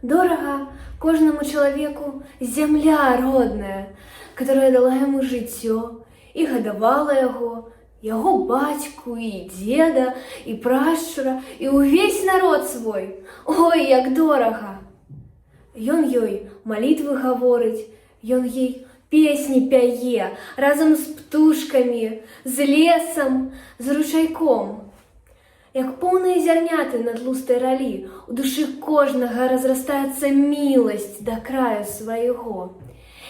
Дорага кожному чоловіку земля родная, которая дала йому життя і гадавала його батьку, і деда, і пращура, і увесь народ свой. Ой, як дорага! Ён ёй молитвы гаворить, ён ей песни пяе разом з птушками, з лесом, з ручайком. Як поўныя зярняты на тлустай ралі, у душы кожнага разрастаецца міласць да краю свайго.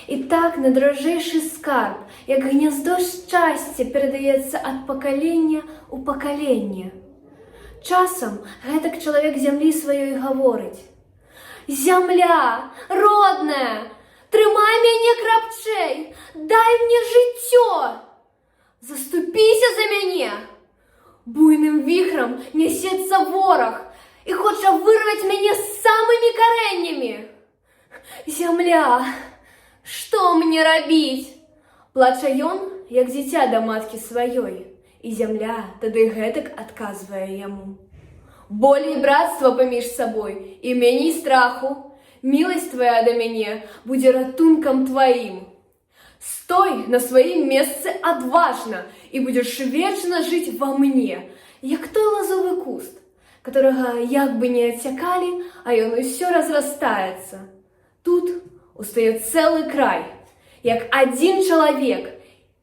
І так наjdrożейшы скарб, як гнездо шчасця, перадаецца ад пакалення ў пакаленне. Часам гэтак чалавек зямлі сваёй гаворыць: «Зямля, родная, трымай мяне крапчэй, дай мне жыццё! Заступіся за мяне! Буйным віхрам нясецца вораг і хоча вырваць мяне з самымі карэннямі! Зямля, што мне рабіць?» Плача ён, як дзіця да маткі сваёй, і зямля тады гэтак адказвае яму: «Болей братства паміж сабой і меней страху. Міласць твая да мяне будзе ратункам тваім. Стой на сваім месцы адважна і будзеш вечна жыць ва мне, як той лазовы куст, которага як бы не адсякалі, а ён усё разрастаецца. Тут устае цэлы край, як адзін чалавек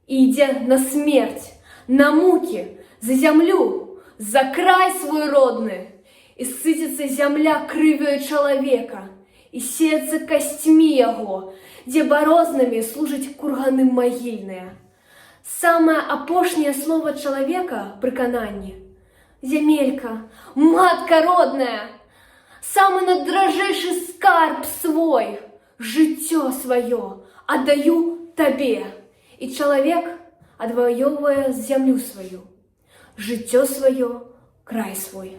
ідзе на смерць, на мукі, за зямлю, за край свой родны, і сыціцца зямля крывёю чалавека, і сеецца касцьмі яго, дзе барознамі служаць курганы магільныя. Самае апошняе слово чалавека пры кананні: «Зямелька, матка родная, самы наjdrożейшы скарб свой, жыццё сваё аддаю табе». І чалавек адваёўвае зямлю сваю, жыццё сваё, край свой.